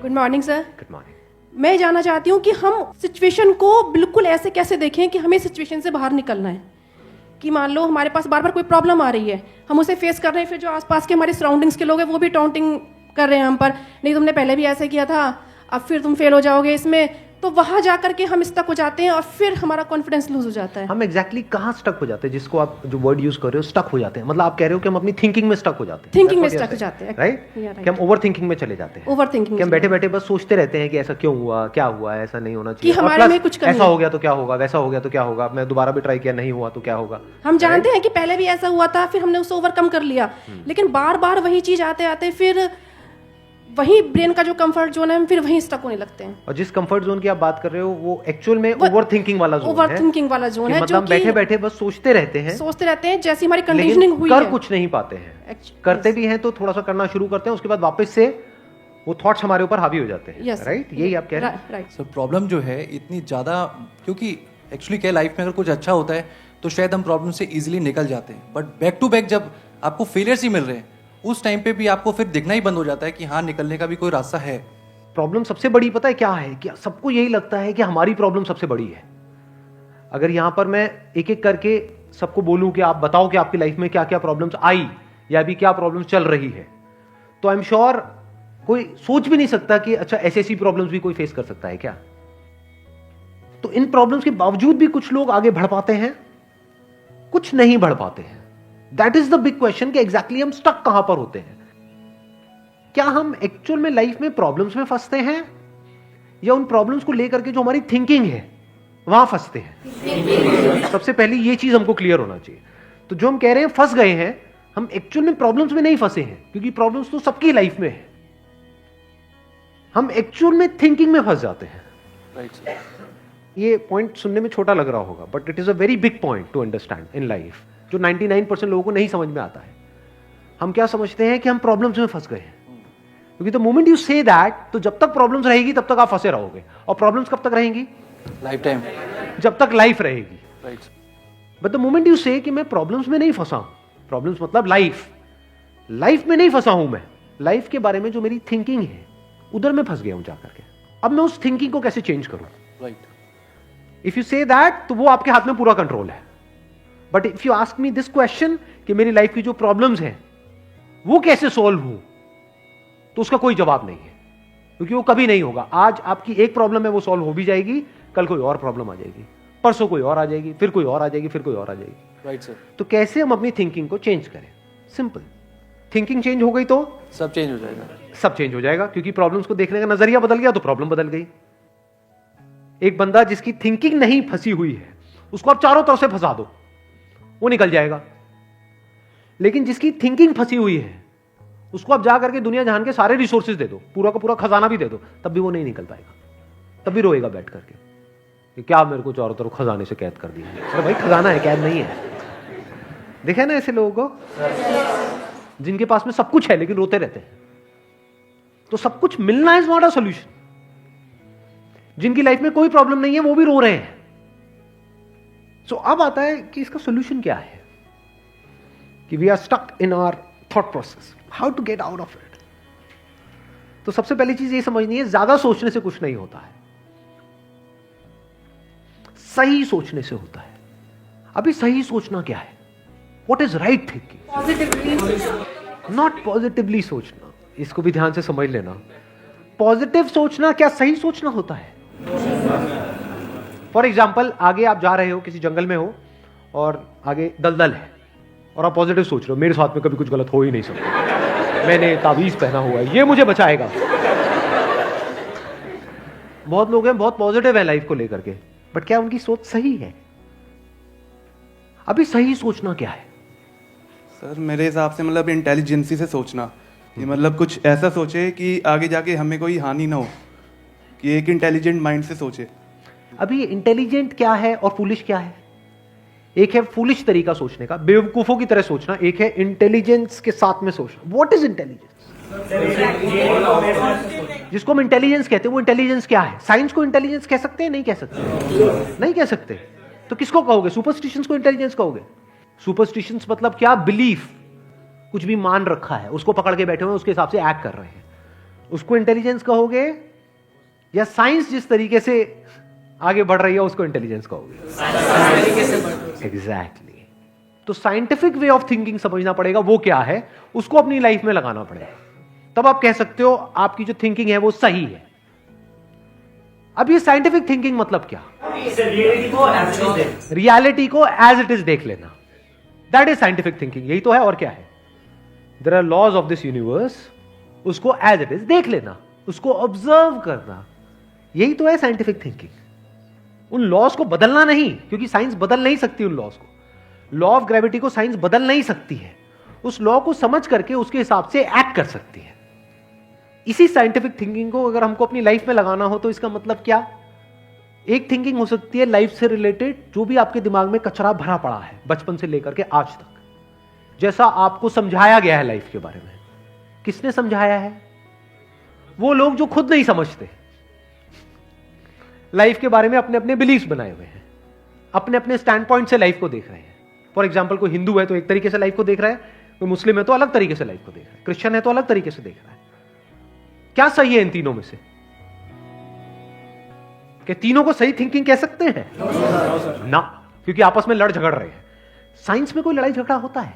Good morning sir. Good morning. मैं जानना चाहती हूँ कि हम सिचुएशन को बिल्कुल ऐसे कैसे देखें कि हमें सिचुएशन से बाहर निकलना है। कि मान लो हमारे पास बार बार कोई प्रॉब्लम आ रही है, हम उसे फेस कर रहे हैं, फिर जो आसपास के हमारे सराउंडिंग्स के लोग हैं वो भी टाउंटिंग कर रहे हैं हम पर, नहीं तुमने पहले भी ऐसे किया था, अब फिर तुम फेल हो जाओगे इसमें, तो वहां जाकर के हम स्टक हो जाते हैं और फिर हमारा कॉन्फिडेंस लूज हो जाता है। हम एग्जैक्टली कहाँ स्टक हो जाते हैं, जिसको आप जो वर्ड यूज कर रहे हो स्टक हो जाते हैं, मतलब आप कह रहे हो कि हम अपनी थिंकिंग में स्टक हो जाते हैं। थिंकिंग में स्टक हो जाते हैं, राइट? कि हम ओवर थिंकिंग में चले जाते हैं। ओवर थिंकिंग कि हम बैठे बैठे बस सोचते रहते हैं कि ऐसा क्यों हुआ, क्या हुआ, ऐसा नहीं होना चाहिए, कि हमारे में कुछ कमी ऐसा हो गया तो क्या होगा, वैसा हो गया तो क्या होगा, मैं दोबारा भी ट्राई किया नहीं हुआ तो क्या होगा। हम जानते हैं कि पहले भी ऐसा हुआ था, फिर हमने उसे ओवरकम कर लिया, लेकिन बार बार वही चीज आते आते फिर वही ब्रेन का जो कंफर्ट जोन है हम फिर वहीं स्टक होने लगते हैं। और जिस कंफर्ट जोन की आप बात कर रहे हो वो एक्चुअल में ओवर थिंकिंग वाला जोन है। ओवर थिंकिंग वाला जोन है, मतलब बैठे बैठे बस सोचते रहते हैं जैसी हमारी कंडीशनिंग हुई कर है, कुछ नहीं पाते हैं। करते भी हैं तो थोड़ा सा करना शुरू करते हैं, उसके बाद वापस से वो थॉट्स हमारे ऊपर हावी हो जाते हैं। राइट? यही आप कह रहे हैं। राइट सर, प्रॉब्लम जो है इतनी ज़्यादा, क्योंकि एक्चुअली क्या लाइफ में अगर कुछ अच्छा होता है तो शायद हम प्रॉब्लम से इजीली निकल जाते हैं, बट बैक टू बैक जब आपको फेलियर्स ही मिल रहे हैं उस टाइम पे भी आपको फिर दिखना ही बंद हो जाता है कि हाँ, निकलने का भी कोई रास्ता है। प्रॉब्लम सबसे बड़ी पता है क्या है, कि सबको यही लगता है कि हमारी प्रॉब्लम सबसे बड़ी है। अगर यहां पर मैं एक एक करके सबको बोलूं कि आप बताओ कि आपकी लाइफ में क्या क्या प्रॉब्लम्स आई या अभी क्या प्रॉब्लम्स चल रही है, तो आई एम श्योर कोई सोच भी नहीं सकता कि अच्छा ऐसी प्रॉब्लम्स भी कोई फेस कर सकता है क्या। तो इन प्रॉब्लम्स के बावजूद भी कुछ लोग आगे बढ़ पाते हैं, कुछ नहीं बढ़ पाते हैं। That is the big question कि एग्जैक्टली हम स्टक कहां पर होते हैं। क्या हम एक्चुअल में लाइफ में प्रॉब्लम्स में फंसते हैं या उन प्रॉब्लम्स को लेकर के जो हमारी थिंकिंग है वहां फंसते हैं? सबसे पहले ये चीज हमको क्लियर होना चाहिए। तो जो हम कह रहे हैं फंस गए हैं, हम एक्चुअल में प्रॉब्लम्स में नहीं फंसे हैं, क्योंकि प्रॉब्लम्स तो सबकी लाइफ में है। हम एक्चुअल में थिंकिंग में फंस जाते हैं। राइट। ये पॉइंट सुनने में छोटा लग रहा होगा, but it is a very big point two understand in life, जो 99% लोगों को नहीं समझ में आता है। हम क्या समझते हैं कि हम प्रॉब्लम्स में फंस गए हैं, क्योंकि the moment you say that, तो जब तक प्रॉब्लम्स रहेगी तब तक आप फंसे रहोगे। और प्रॉब्लम्स कब तक रहेंगी? लाइफ टाइम, जब तक लाइफ रहेगी। Right. But the moment you से कि मैं प्रॉब्लम्स में नहीं फंसा हूं, प्रॉब्लम्स मतलब लाइफ में नहीं फंसा हूं, मैं लाइफ के बारे में जो मेरी थिंकिंग है उधर मैं फंस गया हूं जाकर के। अब मैं उस थिंकिंग को कैसे चेंज करूं? Right. If you say that, तो वो आपके हाथ में पूरा कंट्रोल है। But if you ask me this question कि मेरी लाइफ की जो प्रॉब्लम्स हैं वो कैसे सॉल्व हो, तो उसका कोई जवाब नहीं है, क्योंकि वो कभी नहीं होगा। आज आपकी एक प्रॉब्लम है, वो सॉल्व हो भी जाएगी, कल कोई और प्रॉब्लम आ जाएगी, परसों कोई और आ जाएगी, फिर कोई और आ जाएगी, फिर कोई और आ जाएगी। Right sir. तो कैसे हम अपनी थिंकिंग को चेंज करें? सिंपल। थिंकिंग चेंज हो गई तो सब चेंज हो जाएगा। सब चेंज हो जाएगा, क्योंकि प्रॉब्लम्स को देखने का नजरिया बदल गया तो प्रॉब्लम बदल गई। एक बंदा जिसकी थिंकिंग नहीं फंसी हुई है, उसको आप चारों तरफ से फंसा दो, वो निकल जाएगा। लेकिन जिसकी थिंकिंग फंसी हुई है, उसको आप जा करके दुनिया जहान के सारे रिसोर्सेज दे दो, पूरा का पूरा खजाना भी दे दो, तब भी वो नहीं निकल पाएगा, तब भी रोएगा बैठ करके कि क्या मेरे को चारों तरफ खजाने से कैद कर दिया। अरे भाई, खजाना है, कैद नहीं है। देखे ना ऐसे लोगों को जिनके पास में सब कुछ है लेकिन रोते रहते हैं। तो सब कुछ मिलना इज नॉट अ सॉल्यूशन। जिनकी लाइफ में कोई प्रॉब्लम नहीं है वो भी रो रहे हैं। सो अब आता है कि इसका सॉल्यूशन क्या है, कि we are stuck in our thought process, how to get out of it. तो सबसे पहली चीज ये समझनी है, ज्यादा सोचने से कुछ नहीं होता है, सही सोचने से होता है। अभी सही सोचना क्या है? What is right thinking, not positively सोचना। इसको भी ध्यान से समझ लेना। पॉजिटिव सोचना क्या सही सोचना होता है? फॉर एग्जाम्पल, आगे आप जा रहे हो, किसी जंगल में हो और आगे दलदल है, और आप पॉजिटिव सोच रहे हो, मेरे साथ में कभी कुछ गलत हो ही नहीं सकता, मैंने तावीज पहना हुआ है, ये मुझे बचाएगा। बहुत लोग हैं बहुत पॉजिटिव है लाइफ को लेकर के, बट क्या उनकी सोच सही है? अभी सही सोचना क्या है? सर, मेरे हिसाब से मतलब इंटेलिजेंसी से सोचना, कि मतलब कुछ ऐसा सोचे कि आगे जाके हमें कोई हानि ना हो, कि एक इंटेलिजेंट माइंड से सोचे। अभी इंटेलिजेंट क्या है और फूलिश क्या है? एक है फूलिश तरीका सोचने का, बेवकूफों की तरह सोचना, एक है इंटेलिजेंस के साथ में सोचना। What is intelligence? जिसको हम इंटेलिजेंस कहते हैं वो इंटेलिजेंस क्या है? साइंस को इंटेलिजेंस कह सकते हैं? नहीं कह सकते। नहीं कह सकते। तो किसको कहोगे? सुपरस्टिशंस को इंटेलिजेंस कहोगे? सुपरस्टिशंस मतलब क्या? बिलीफ, कुछ भी मान रखा है, उसको पकड़ के बैठे हुए हैं, उसके हिसाब से एक्ट कर रहे हैं। उसको इंटेलिजेंस कहोगे या साइंस जिस तरीके से आगे बढ़ रही है उसको इंटेलिजेंस कहोगे? एग्जैक्टली। तो साइंटिफिक वे ऑफ थिंकिंग समझना पड़ेगा, वो क्या है, उसको अपनी लाइफ में लगाना पड़ेगा, तब आप कह सकते हो आपकी जो थिंकिंग है वो सही है। अब ये साइंटिफिक थिंकिंग मतलब क्या? रियलिटी को एज इट इज देख लेना, दैट इज साइंटिफिक थिंकिंग। यही तो है, और क्या है? There are laws of this universe, उसको एज इट इज देख लेना, उसको ऑब्जर्व करना, यही तो है साइंटिफिक थिंकिंग। उन लॉज को बदलना नहीं, क्योंकि साइंस बदल नहीं सकती उन लॉज को। लॉ ऑफ ग्रेविटी को साइंस बदल नहीं सकती है, उस लॉ को समझ करके उसके हिसाब से एक्ट कर सकती है। इसी साइंटिफिक थिंकिंग को अगर हमको अपनी लाइफ में लगाना हो तो इसका मतलब क्या? एक थिंकिंग हो सकती है लाइफ से रिलेटेड, जो भी आपके दिमाग में कचरा भरा पड़ा है बचपन से लेकर के आज तक, जैसा आपको समझाया गया है लाइफ के बारे में। किसने समझाया है? वो लोग जो खुद नहीं समझते, लाइफ के बारे में अपने अपने बिलीफ्स बनाए हुए हैं, अपने अपने स्टैंड पॉइंट से लाइफ को देख रहे हैं। फॉर एग्जाम्पल, कोई हिंदू है तो एक तरीके से लाइफ को देख रहा है, कोई मुस्लिम है तो अलग तरीके से लाइफ को देख रहा है, क्रिश्चियन है तो अलग तरीके से देख रहा है। क्या सही है इन तीनों में से? कि तीनों को सही थिंकिंग कह सकते हैं? ना, क्योंकि आपस में लड़ झगड़ रहे हैं। साइंस में कोई लड़ाई झगड़ा होता है?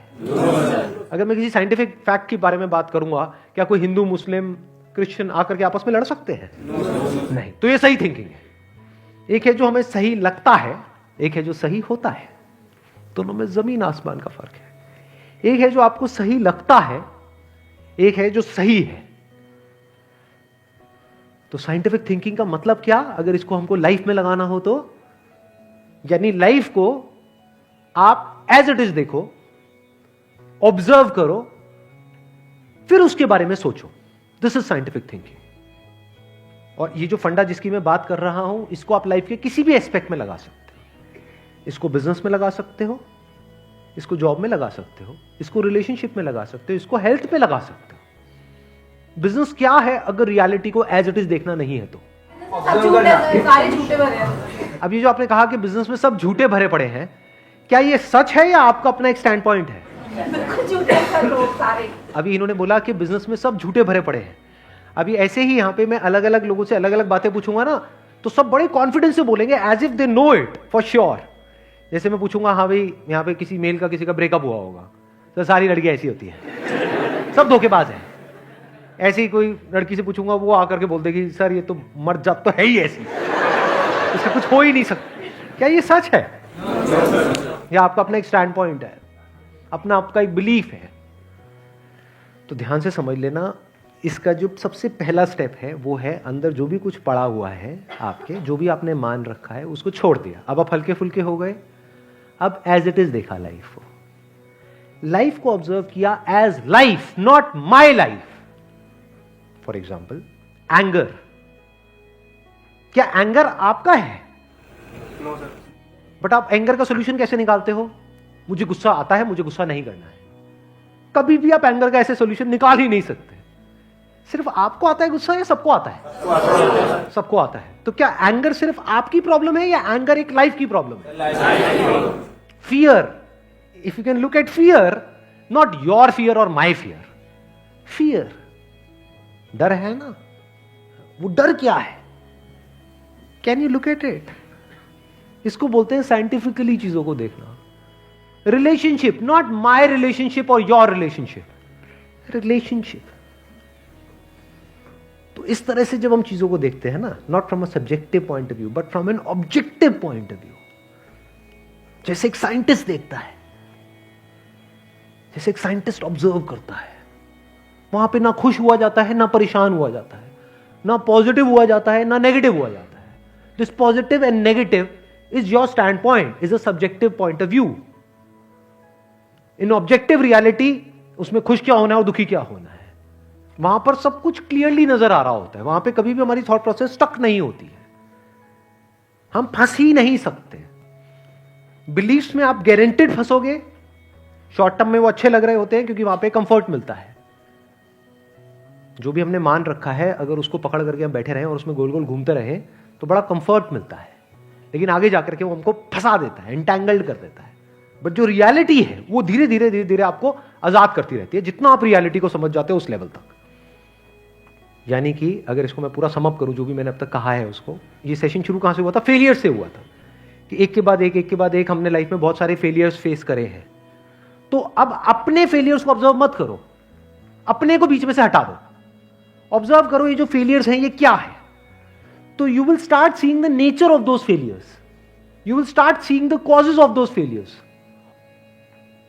अगर मैं किसी साइंटिफिक फैक्ट के बारे में बात करूंगा, क्या कोई हिंदू, मुस्लिम, क्रिश्चियन आकर के आपस में लड़ सकते हैं? नहीं। तो ये सही थिंकिंग है। एक है जो हमें सही लगता है, एक है जो सही होता है। दोनों में जमीन आसमान का फर्क है। एक है जो आपको सही लगता है, एक है जो सही है। तो साइंटिफिक थिंकिंग का मतलब क्या, अगर इसको हमको लाइफ में लगाना हो तो, यानी लाइफ को आप एज इट इज देखो, ऑब्जर्व करो, फिर उसके बारे में सोचो। This is scientific thinking. और ये जो फंडा जिसकी मैं बात कर रहा हूं, इसको आप लाइफ के किसी भी एस्पेक्ट में लगा सकते हो। इसको बिजनेस में लगा सकते हो, इसको जॉब में लगा सकते हो, इसको रिलेशनशिप में लगा सकते हो, इसको हेल्थ में लगा सकते हो। बिजनेस क्या है अगर रियलिटी को एज इट इज देखना नहीं है तो? सारे झूठे भरे हैं। अब ये जो आपने कहा कि बिजनेस में सब झूठे भरे पड़े हैं, क्या ये सच है या आपका अपना एक स्टैंड पॉइंट है? झूठे हैं लोग सारे। अभी इन्होंने बोला कि बिजनेस में सब झूठे भरे पड़े हैं। अभी ऐसे ही यहाँ पे मैं अलग अलग लोगों से अलग अलग बातें पूछूंगा ना, तो सब बड़े कॉन्फिडेंस से बोलेंगे, as if they know it for sure. जैसे मैं पूछूंगा, हाँ भाई यहाँ पे किसी मेल का किसी का ब्रेकअप हुआ होगा, तो सारी लड़कियां ऐसी होती हैं, सब धोखेबाज हैं। ऐसे ही कोई लड़की से पूछूंगा, वो आकर के बोल देगी, सर ये तो मर्द जात तो है ही ऐसी, इसका कुछ हो ही नहीं सकता। क्या ये सच है? या आपका अपना एक स्टैंड पॉइंट है, अपना आपका एक बिलीफ है? तो ध्यान से समझ लेना, इसका जो सबसे पहला स्टेप है वो है अंदर जो भी कुछ पड़ा हुआ है आपके, जो भी आपने मान रखा है उसको छोड़ दिया। अब आप हल्के फुल्के हो गए, अब एज इट इज देखा लाइफ को, लाइफ को ऑब्जर्व किया as life, not my life. For example, anger, क्या एंगर आपका है? No sir. बट आप एंगर का सोल्यूशन कैसे निकालते हो? मुझे गुस्सा आता है, मुझे गुस्सा नहीं करना है। कभी भी आप एंगर का ऐसे सोल्यूशन निकाल ही नहीं सकते। सिर्फ आपको आता है गुस्सा या सबको आता है? सबको आता है। तो क्या एंगर सिर्फ आपकी प्रॉब्लम है या एंगर एक लाइफ की प्रॉब्लम है? Fear, if you can look at fear, not your fear और माई फियर, फियर, डर है ना, वो डर क्या है? Can you look at it? इसको बोलते हैं साइंटिफिकली चीजों को देखना। रिलेशनशिप, नॉट माई रिलेशनशिप और योर रिलेशनशिप, रिलेशनशिप। तो इस तरह से जब हम चीजों को देखते हैं ना, not from a subjective point of view but from an objective point of view, जैसे एक साइंटिस्ट देखता है, जैसे एक साइंटिस्ट ऑब्जर्व करता है, वहां पे ना खुश हुआ जाता है, ना परेशान हुआ जाता है, ना पॉजिटिव हुआ जाता है, ना नेगेटिव हुआ जाता है। This positive and negative is your stand point, is a subjective point of view. In objective reality, उसमें खुश क्या होना है और दुखी क्या होना है, वहां पर सब कुछ क्लियरली नजर आ रहा होता है। वहां पे कभी भी हमारी थॉट प्रोसेस स्टक नहीं होती है, हम फंस ही नहीं सकते। बिलीफ्स में आप गारंटेड फंसोगे। शॉर्ट टर्म में वो अच्छे लग रहे होते हैं क्योंकि वहां पे कंफर्ट मिलता है। जो भी हमने मान रखा है, अगर उसको पकड़ करके हम बैठे रहें और उसमें गोल गोल घूमते रहें तो बड़ा कंफर्ट मिलता है, लेकिन आगे जाकर के वो हमको फंसा देता है, एंटैंगल्ड कर देता है। बट जो रियलिटी है वो धीरे धीरे आपको आजाद करती रहती है, जितना आप रियलिटी को समझ जाते हो उस लेवल तक। यानी कि अगर इसको मैं पूरा समअप करूं जो भी मैंने अब तक कहा है उसको, ये सेशन शुरू कहां से हुआ था? फेलियर से हुआ था कि एक के बाद एक हमने लाइफ में बहुत सारे फेलियर्स फेस करे हैं। तो अब अपने फेलियर्स को ऑब्जर्व मत करो, अपने को बीच में से हटा दो, ऑब्जर्व करो ये जो फेलियर्स हैं ये क्या है। तो you will start seeing the nature of those failures, you will start seeing the causes of those failures.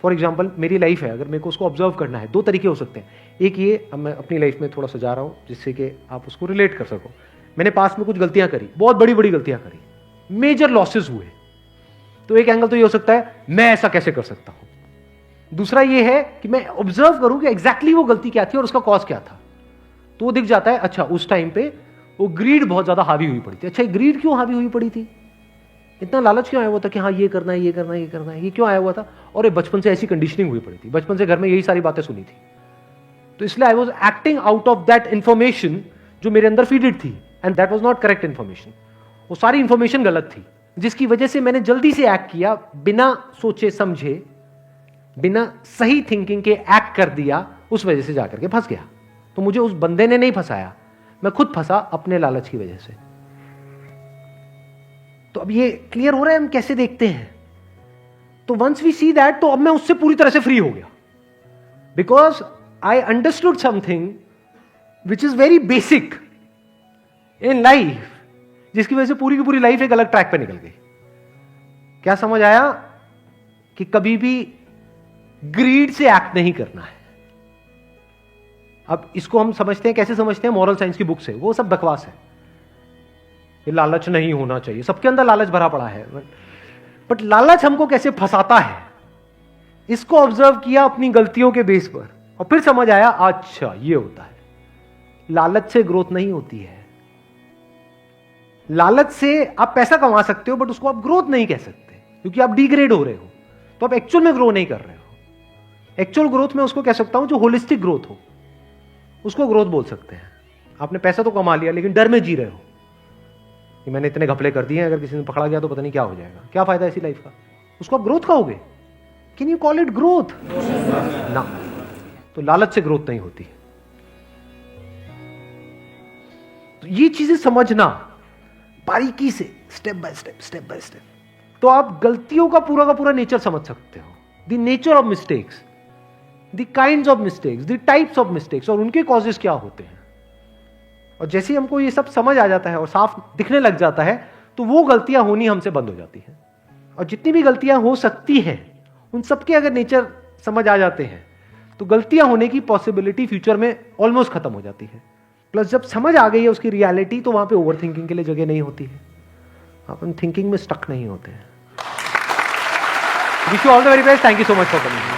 For example मेरी लाइफ है, अगर मेरे को उसको ऑब्जर्व करना है, दो तरीके हो सकते हैं। एक ये, अब मैं अपनी लाइफ में थोड़ा सा जा रहा हूं जिससे कि आप उसको रिलेट कर सको। मैंने पास्ट में कुछ गलतियां करी, बहुत बड़ी बड़ी गलतियां करी, मेजर लॉसेस हुए। तो एक एंगल तो ये हो सकता है मैं ऐसा कैसे कर सकता हूं। दूसरा ये है कि मैं ऑब्जर्व करूं कि एग्जैक्टली वो गलती क्या थी और उसका कॉज क्या था। तो वो दिख जाता है, अच्छा उस टाइम पे वो ग्रीड बहुत ज्यादा हावी हुई पड़ी थी। अच्छा ग्रीड क्यों हावी हुई पड़ी थी, इतना लालच क्यों आया हुआ था कि हाँ ये करना है, ये करना है, ये करना है, ये क्यों आया हुआ था? और ये बचपन से ऐसी कंडीशनिंग हुई पड़ी थी, बचपन से घर में यही सारी बातें सुनी थी। तो इसलिए I was acting out of that information जो मेरे अंदर फीडेड थी, and that was not correct information. वो सारी इंफॉर्मेशन गलत थी, जिसकी वजह से मैंने जल्दी से एक्ट किया, बिना सोचे समझे, बिना सही थिंकिंग के एक्ट कर दिया, उस वजह से जाकर के फंस गया। तो मुझे उस बंदे ने नहीं फंसाया, मैं खुद फंसा अपने लालच की वजह से। तो अब ये क्लियर हो रहा है हम कैसे देखते हैं। तो वंस वी सी दैट, तो अब मैं उससे पूरी तरह से फ्री हो गया, because I understood something which is very basic in life, जिसकी वजह से पूरी की पूरी लाइफ एक अलग ट्रैक पे निकल गई। क्या समझ आया? कि कभी भी ग्रीड से एक्ट नहीं करना है। अब इसको हम समझते हैं, कैसे समझते हैं? मॉरल साइंस की बुक से। वो सब बकवास है, ये लालच नहीं होना चाहिए, सबके अंदर लालच भरा पड़ा है। बट लालच हमको कैसे फंसाता है, इसको ऑब्जर्व किया अपनी गलतियों के बेस पर, और फिर समझ आया अच्छा ये होता है। लालच से ग्रोथ नहीं होती है। लालच से आप पैसा कमा सकते हो, बट उसको आप ग्रोथ नहीं कह सकते, क्योंकि आप डिग्रेड हो रहे हो, तो आप एक्चुअल में ग्रो नहीं कर रहे हो। एक्चुअल ग्रोथ में उसको कह सकता हूं जो होलिस्टिक ग्रोथ हो, उसको ग्रोथ बोल सकते हैं। आपने पैसा तो कमा लिया, लेकिन डर में जी रहे हो कि मैंने इतने घपले कर दिए हैं, अगर किसी ने पकड़ा गया तो पता नहीं क्या हो जाएगा, क्या फायदा ऐसी लाइफ का। उसको आप ग्रोथ कहोगे? Can you call it growth? ना। तो लालच से ग्रोथ नहीं होती। तो ये चीजें समझना बारीकी से, स्टेप बाय स्टेप, तो आप गलतियों का पूरा नेचर समझ सकते हो। The nature of mistakes, the kinds of mistakes, the types of mistakes, और उनके कॉजेस क्या होते हैं। और जैसे ही हमको ये सब समझ आ जाता है और साफ दिखने लग जाता है, तो वो गलतियां होनी हमसे बंद हो जाती हैं। और जितनी भी गलतियां हो सकती हैं, उन सबके अगर नेचर समझ आ जाते हैं, तो गलतियां होने की पॉसिबिलिटी फ्यूचर में ऑलमोस्ट खत्म हो जाती है। प्लस जब समझ आ गई है उसकी रियलिटी, तो वहां पे ओवर थिंकिंग के लिए जगह नहीं होती है, अपन थिंकिंग में स्टक नहीं होते हैं। Wish you all the very best. Thank you so much for coming.